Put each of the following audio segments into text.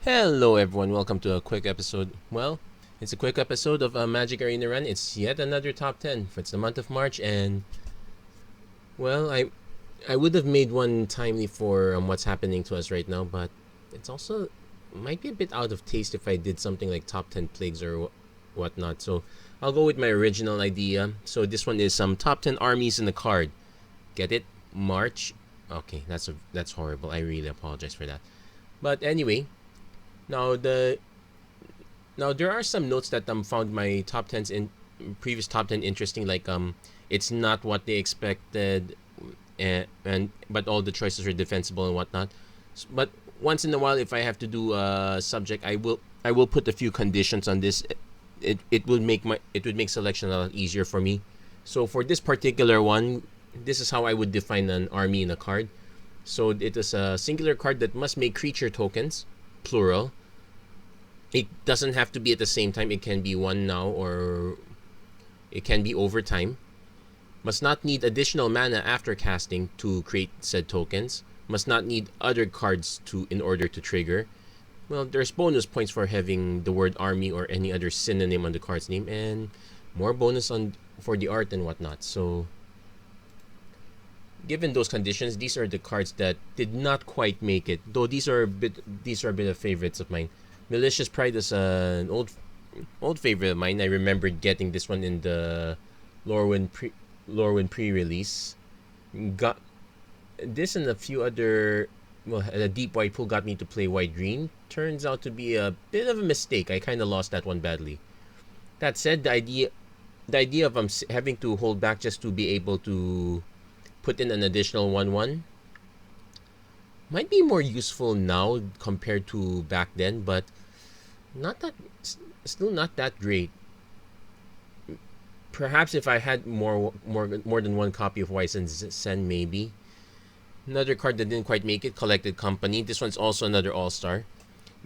Hello everyone, welcome to a quick episode. Well, it's a quick episode of Magic Arena Run. It's yet another top 10 for it's the month of March, and well, I would have made one timely for what's happening to us right now, but it's also might be a bit out of taste if I did something like top 10 plagues or whatnot. So I'll go with my original idea. So this one is some top 10 armies in the card. Get it? March. Okay, that's horrible. I really apologize for that. But anyway, now there are some notes that found my top tens in previous top 10 interesting, like it's not what they expected, and but all the choices are defensible and whatnot. But once in a while, if I have to do a subject, I will put a few conditions on this. It would make selection a lot easier for me. So for this particular one, this is how I would define an army in a card. So it is a singular card that must make creature tokens, plural. It doesn't have to be at the same time. It can be one now, or it can be over time. Must not need additional mana after casting to create said tokens. Must not need other cards in order to trigger. Well, there's bonus points for having the word army or any other synonym on the card's name, and more bonus on for the art and whatnot. So given those conditions, these are the cards that did not quite make it. Though these are a bit of favorites of mine. Malicious Pride is an old favorite of mine. I remembered getting this one in the Lorwyn pre-release. Got this and a few other. Well, a deep white pool got me to play white green. Turns out to be a bit of a mistake. I kind of lost that one badly. That said, the idea of having to hold back just to be able to put in an additional 1/1 might be more useful now compared to back then, but not that still not that great. Perhaps if I had more than one copy of Wise and Sen, maybe. Another card that didn't quite make it, Collected Company. This one's also another all-star.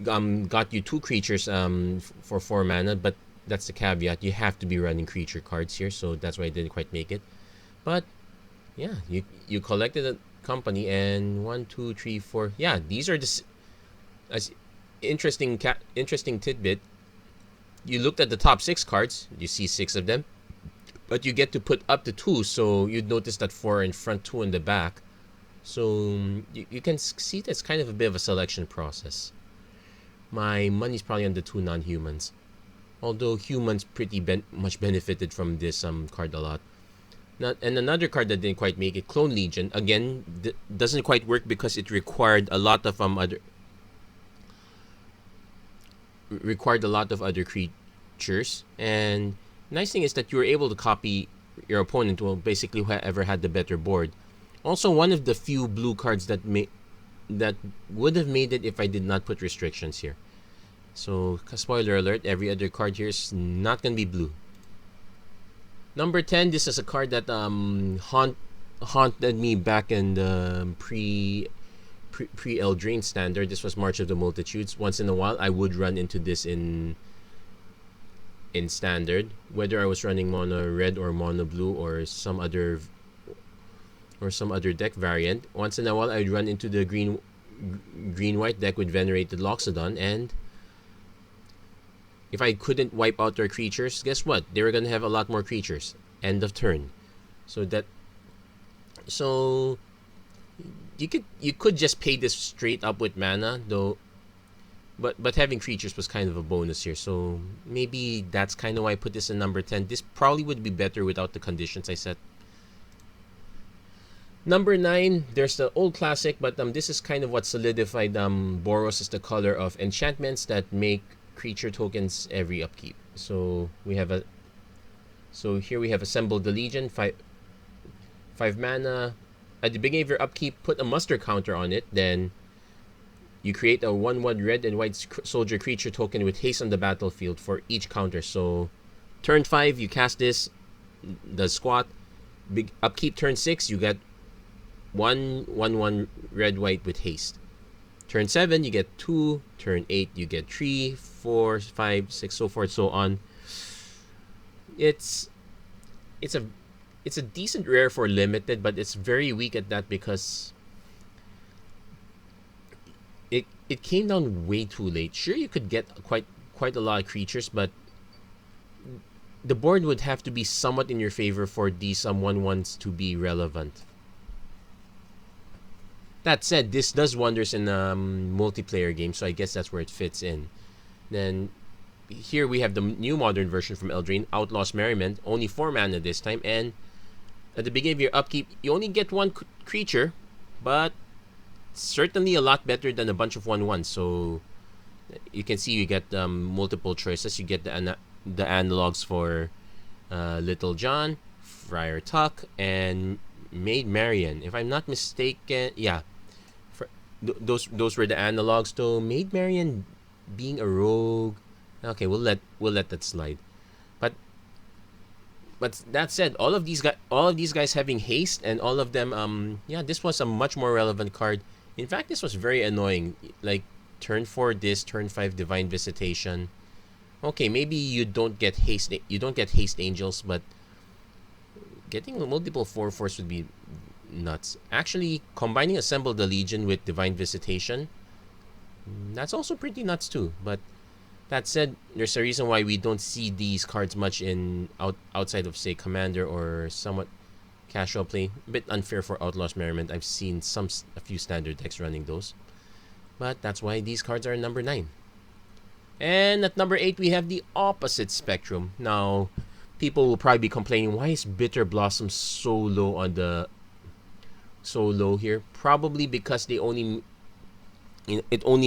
Got you two creatures for 4 mana, but that's the caveat. You have to be running creature cards here, so that's why I didn't quite make it. But yeah, you collected a company, and 1, 2, 3, 4. Yeah, these are the as interesting tidbit. You looked at the top 6 cards. You see 6 of them, but you get to put up to 2. So you'd notice that 4 in front, 2 in the back. So you can see that's kind of a bit of a selection process. My money's probably on the 2 non-humans, although humans pretty much benefited from this card a lot. And another card that didn't quite make it, Clone Legion, again doesn't quite work because it required a lot of other creatures. And nice thing is that you were able to copy your opponent, well, basically whoever had the better board. Also, one of the few blue cards that would have made it if I did not put restrictions here. So, spoiler alert, every other card here is not gonna be blue. Number 10, this is a card that haunted me back in the pre-Eldraine standard. This was March of the Multitudes. Once in a while, I would run into this in standard, whether I was running mono red or mono blue or some other deck variant. Once in a while, I'd run into the green white deck with Venerated Loxodon, and if I couldn't wipe out their creatures, guess what? They were gonna have a lot more creatures. End of turn. So you could just pay this straight up with mana, though. But having creatures was kind of a bonus here. So maybe that's kind of why I put this in number 10. This probably would be better without the conditions I set. Number 9, there's the old classic, but this is kind of what solidified Boros as the color of enchantments that make creature tokens every upkeep. So here we have Assembled the Legion, 5 mana. At the beginning of your upkeep, put a muster counter on it. Then you create a 1/1 red and white soldier creature token with haste on the battlefield for each counter. So turn 5, you cast this, the squat. Big upkeep turn 6, you get 1/1 red white with haste. Turn 7, you get 2. Turn 8, you get 3, 4, 5, 6, so forth, so on. It's a decent rare for limited, but it's very weak at that because it came down way too late. Sure, you could get quite a lot of creatures, but the board would have to be somewhat in your favor for these 1/1s to be relevant. That said, this does wonders in multiplayer games, so I guess that's where it fits in. Then here we have the new modern version from Eldraine, Outlaw's Merriment, only 4 mana this time, and at the beginning of your upkeep, you only get one creature, but certainly a lot better than a bunch of 1/1s. So you can see you get multiple choices. You get the analogs for Little John, Friar Tuck, and Maid Marian. If I'm not mistaken, yeah, those were the analogs. Though Maid Marian being a rogue, okay, we'll let that slide. But that said, all of these guys having haste, and all of them, yeah, this was a much more relevant card. In fact, this was very annoying. Like turn 4 this, turn 5 Divine Visitation. Okay, maybe you don't get haste angels, but getting multiple 4/4s would be nuts. Actually, combining Assemble the Legion with Divine Visitation, that's also pretty nuts too. But that said, there's a reason why we don't see these cards much in outside of, say, Commander or somewhat casual play. A bit unfair for Outlaw's Merriment. I've seen a few standard decks running those. But that's why these cards are number 9. And at number 8, we have the opposite spectrum. Now, people will probably be complaining, why is Bitter Blossom so low here? Probably because it only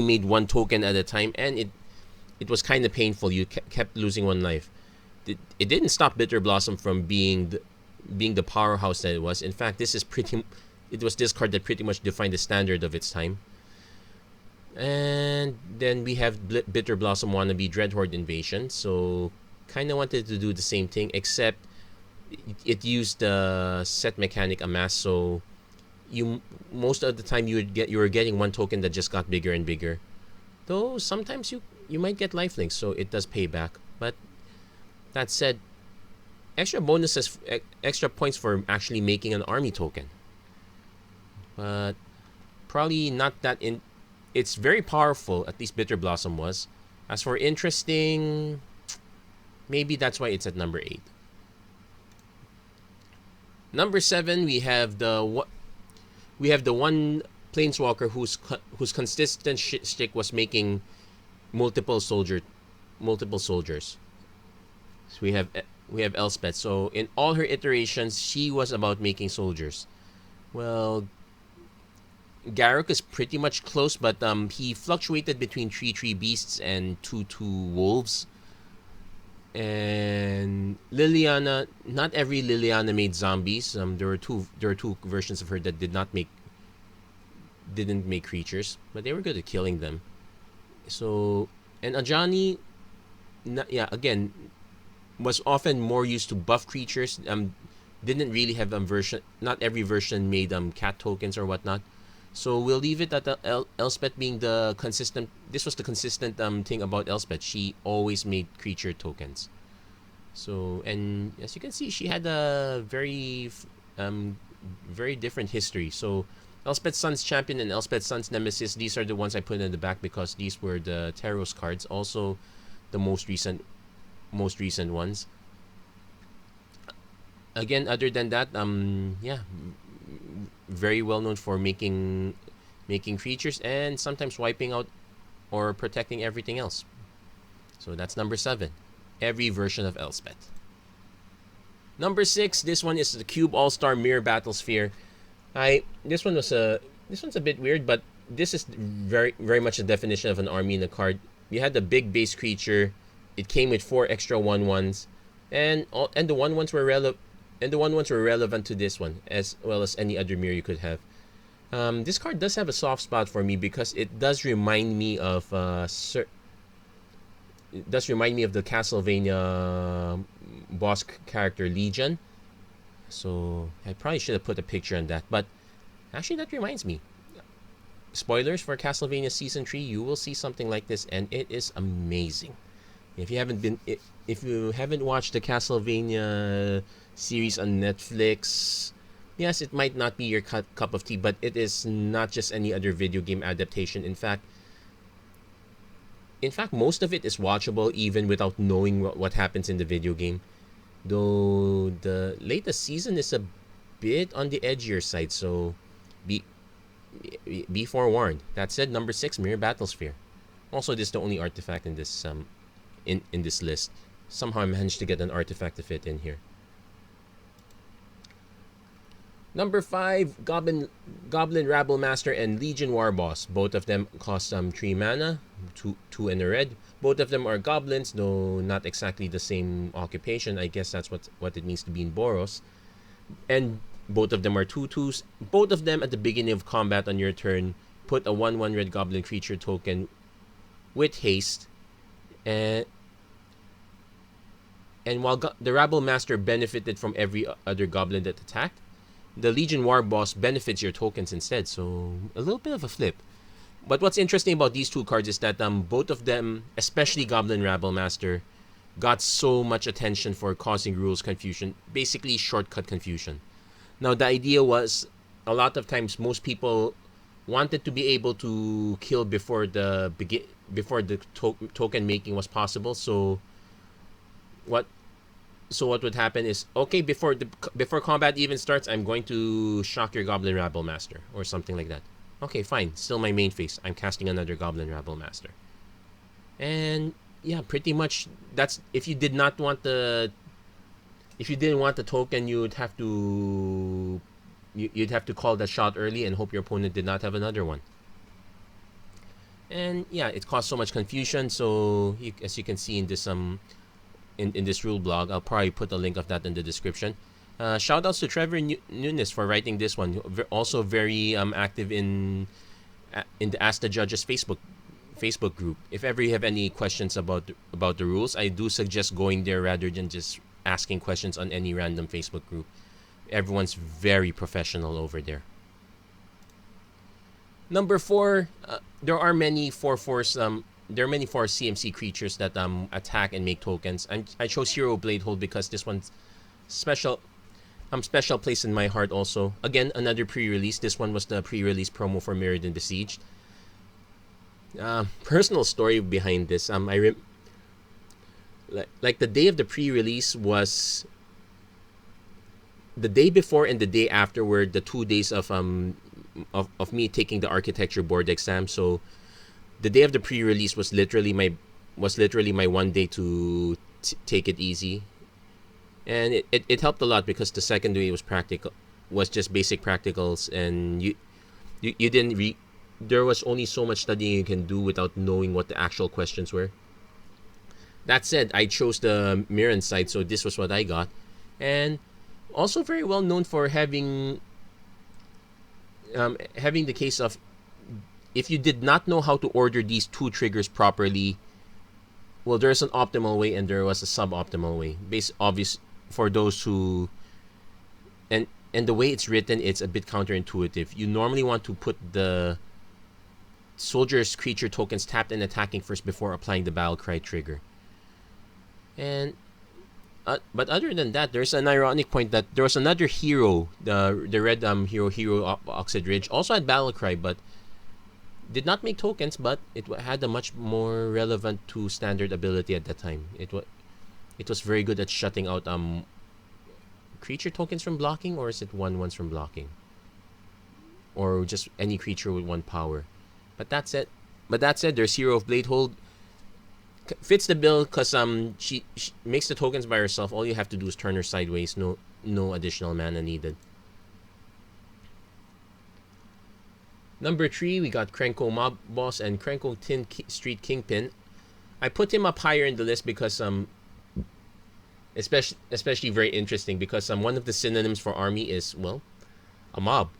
made one token at a time, and it was kind of painful. You kept losing one life. It didn't stop Bitter Blossom from being the powerhouse that it was. In fact, it was this card that pretty much defined the standard of its time. And then we have Bitter Blossom Wannabe Dreadhorde Invasion. So kind of wanted to do the same thing, except it used the set mechanic Amass. So most of the time you were getting one token that just got bigger and bigger. Though sometimes you might get lifelinks, so it does pay back. But that said, extra bonuses, extra points for actually making an army token. But probably not that it's very powerful, at least Bitter Blossom was. As for interesting, maybe that's why it's at number 8. Number 7, we have the one Planeswalker whose consistent shtick was making multiple soldiers. So we have Elspeth. So in all her iterations, she was about making soldiers. Well, Garruk is pretty much close, but he fluctuated between 3/3 beasts and 2/2 wolves. And Liliana, not every Liliana made zombies. There were two versions of her that didn't make creatures, but they were good at killing them. So, and Ajani, again, was often more used to buff creatures. Didn't really have version. Not every version made cat tokens or whatnot. So we'll leave it at Elspeth being the consistent. This was the consistent thing about Elspeth. She always made creature tokens. So, and as you can see, she had a very different history. So Elspeth's Son's Champion and Elspeth's Son's Nemesis, these are the ones I put in the back because these were the Taros cards, also the most recent ones. Again, other than that, very well known for making creatures and sometimes wiping out or protecting everything else. So that's number 7. Every version of Elspeth. Number 6, this one is the Cube All-Star Mirror Battlesphere. This one's a bit weird, but this is very, very much the definition of an Army-In-A-Card. You had the big base creature. It came with 4 extra 1/1s, and the 1/1s were relevant. And the 1/1s were relevant to this one, as well as any other mirror you could have. This card does have a soft spot for me because it does remind me of the Castlevania boss character Legion. So I probably should have put a picture on that, but actually that reminds me. Spoilers for Castlevania Season 3, you will see something like this, and it is amazing. If you haven't watched the Castlevania series on Netflix, yes, it might not be your cup of tea, but it is not just any other video game adaptation. In fact, in fact, most of it is watchable even without knowing what happens in the video game. Though the latest season is a bit on the edgier side, so be be forewarned. That said, number 6, Mirror Battlesphere. Also, this is the only artifact in this in this list. Somehow I managed to get an artifact to fit in here. Number 5, Goblin Rabble Master and Legion War Boss. Both of them cost 3 mana, 2 and a red. Both of them are goblins, though not exactly the same occupation. I guess that's what it means to be in Boros. And both of them are 2/2s. Both of them at the beginning of combat on your turn put a 1/1 red goblin creature token with haste. And while the Rabble Master benefited from every other goblin that attacked, the Legion War Boss benefits your tokens instead, so a little bit of a flip. But what's interesting about these two cards is that both of them, especially Goblin Rabble Master, got so much attention for causing rules confusion, basically shortcut confusion. Now the idea was, a lot of times most people wanted to be able to kill before the token making was possible. So what would happen is, okay, before combat even starts, I'm going to shock your Goblin Rabble Master or something like that. Okay, fine. Still my main phase. I'm casting another Goblin Rabble Master. And yeah, pretty much that's, if you didn't want the token, you'd have to call that shot early and hope your opponent did not have another one. And yeah, it caused so much confusion. So as you can see in this in this rule blog, I'll probably put a link of that in the description. Shout outs to Trevor Nunes for writing this one. Also very active in the Ask the Judges Facebook group. If ever you have any questions about the rules, I do suggest going there rather than just asking questions on any random Facebook group. Everyone's very professional over there. Number 4, there are many 4/4s. There are many 4 CMC creatures that attack and make tokens. I chose Hero Bladehold because this one's special place in my heart also. Again, another pre-release. This one was the pre-release promo for Mirrodin Besieged. Personal story behind this. Like the day of the pre-release was the day before and the day after were the 2 days of me taking the architecture board exam. So the day of the pre-release was literally my 1 day to take it easy, and it helped a lot because the second day was just basic practicals, and you didn't there was only so much studying you can do without knowing what the actual questions were. That said, I chose the Mirren side, so this was what I got, and also very well known for having the case of, if you did not know how to order these 2 triggers properly, well, there's an optimal way and there was a suboptimal way. Obvious for those who, and the way it's written, it's a bit counterintuitive. You normally want to put the soldier's creature tokens tapped and attacking first before applying the battle cry trigger. And but other than that, there's an ironic point that there was another hero, the red hero Oxid Ridge, also had battle cry, but did not make tokens, but it had a much more relevant to standard ability at that time. It was very good at shutting out creature tokens from blocking, or is it 1/1s from blocking, or just any creature with 1 power. But that said, there's Hero of Bladehold. Fits the bill because she makes the tokens by herself. All you have to do is turn her sideways. No additional mana needed. Number 3, we got Krenko Mob Boss and Krenko Tin Street Kingpin. I put him up higher in the list because especially very interesting because one of the synonyms for army is, well, a mob.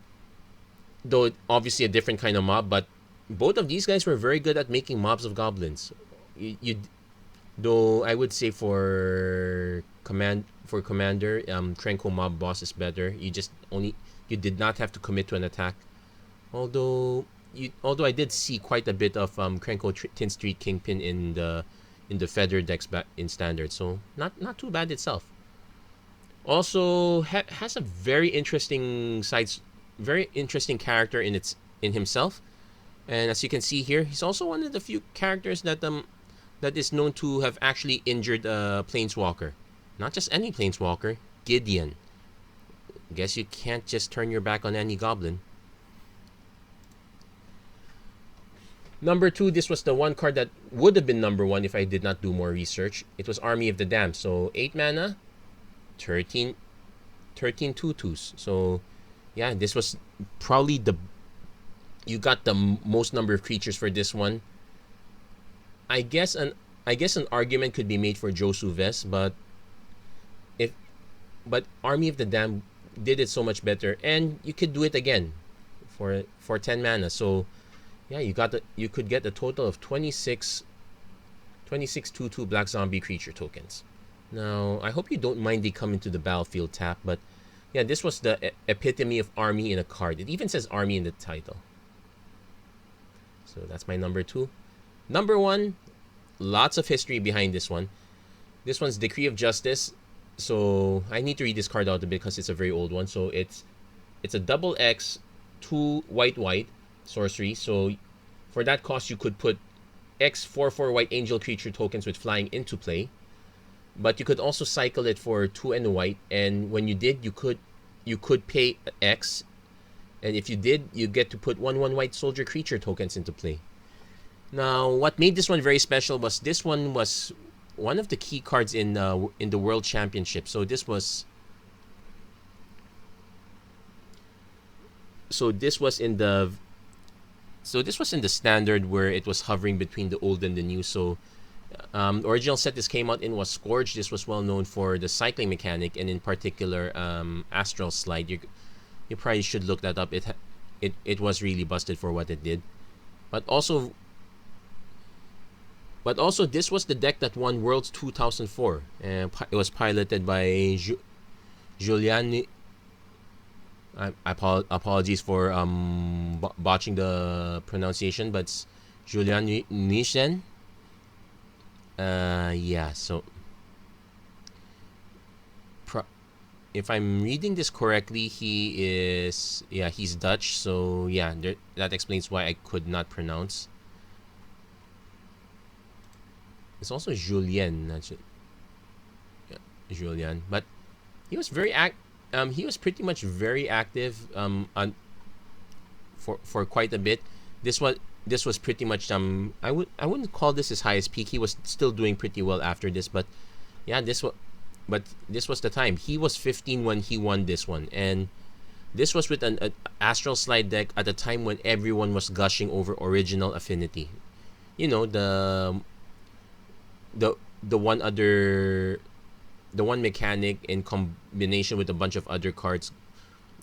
Though obviously a different kind of mob, but both of these guys were very good at making mobs of goblins. Though I would say for commander, Krenko Mob Boss is better. You did not have to commit to an attack. Although I did see quite a bit of Krenko Tin Street Kingpin in the Feather decks back in standard, so not too bad itself. Also has a very interesting character in himself. And as you can see here, he's also one of the few characters that that is known to have actually injured a planeswalker. Not just any planeswalker, Gideon. Guess you can't just turn your back on any goblin. Number 2, this was the one card that would have been number 1 if I did not do more research. It was Army of the Damned. So 8 mana, 13 2/2s. So yeah, this was probably you got the most number of creatures for this one. I guess an argument could be made for Josu Vest, but Army of the Damned did it so much better, and you could do it again for 10 mana. So yeah, you could get a total of 26 2/2 black zombie creature tokens. Now, I hope you don't mind they come into the battlefield tap, but yeah, this was the epitome of Army-In-A-Card. It even says Army in the title. So that's my number 2. Number 1, lots of history behind this one. This one's Decree of Justice. So I need to read this card out a bit because it's a very old one. So it's a double X, 2 white sorcery. So for that cost, you could put X 4/4 white angel creature tokens with flying into play. But you could also cycle it for 2 and a white, and when you did, you could pay X, and if you did, you get to put 1/1 white soldier creature tokens into play. Now, what made this one very special was this one was one of the key cards in the World Championship. So this was in the standard where it was hovering between the old and the new. So original set this came out in was Scourge. This was well known for the cycling mechanic, and in particular Astral Slide. You probably should look that up. It was really busted for what it did. But also this was the deck that won Worlds 2004, and it was piloted by Julien. Apologies for botching the pronunciation, but it's Julien Nuijten. Yeah, so if I'm reading this correctly, he's Dutch, so yeah, that explains why I could not pronounce. It's also Julien, not Julien, but he was he was pretty much very active for quite a bit. This was pretty much I wouldn't call this his highest peak. He was still doing pretty well after this, but yeah, this was the time. He was 15 when he won this one, and this was with an Astral Slide deck at a time when everyone was gushing over Original Affinity. You know, the one mechanic in combination with a bunch of other cards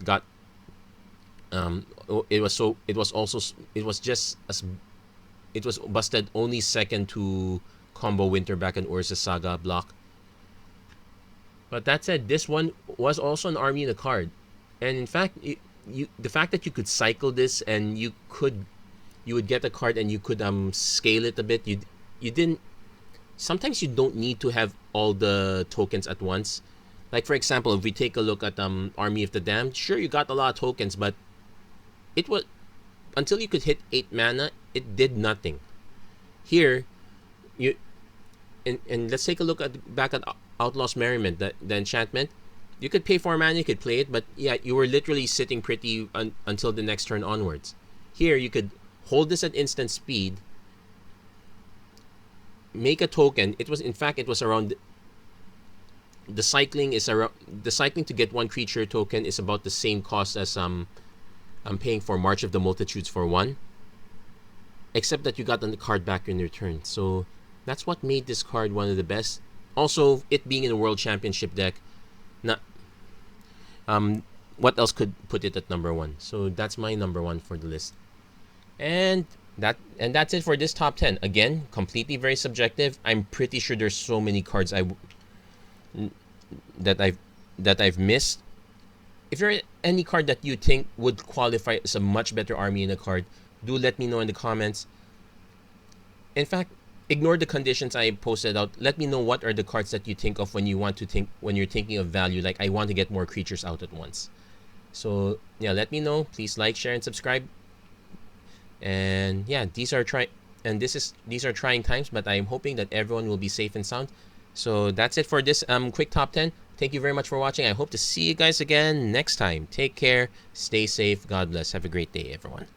got it was busted only second to combo Winterback and Urza Saga block. But that said, this one was also an Army-In-A-Card, and in fact, the fact that you could cycle this and you would get a card and you could scale it a bit. You didn't. Sometimes you don't need to have all the tokens at once. Like for example, if we take a look at Army of the Damned, sure, you got a lot of tokens, but it was until you could hit 8 mana, it did nothing. Here, and let's take a look back at Outlaw's Merriment, the enchantment. You could pay 4 mana, you could play it, but yeah, you were literally sitting pretty until the next turn onwards. Here, you could hold this at instant speed, make a token. It was around the cycling to get 1 creature token is about the same cost as I'm paying for March of the Multitudes for 1, except that you got the card back in return. So that's what made this card one of the best. Also, it being in a World Championship deck, not what else could put it at number 1? So that's my number 1 for the list. And that's it for this top 10. Again, completely very subjective. I'm pretty sure there's so many cards that I've missed. If there are any card that you think would qualify as a much better Army-In-A-Card, do let me know in the comments. In fact, ignore the conditions I posted out. Let me know what are the cards that you think of when you're thinking of value. Like, I want to get more creatures out at once. So yeah, let me know. Please like, share, and subscribe. And yeah, these are trying times, but I'm hoping that everyone will be safe and sound. So that's it for this quick top 10. Thank you very much for watching. I hope to see you guys again next time. Take care, stay safe, God bless. Have a great day, everyone.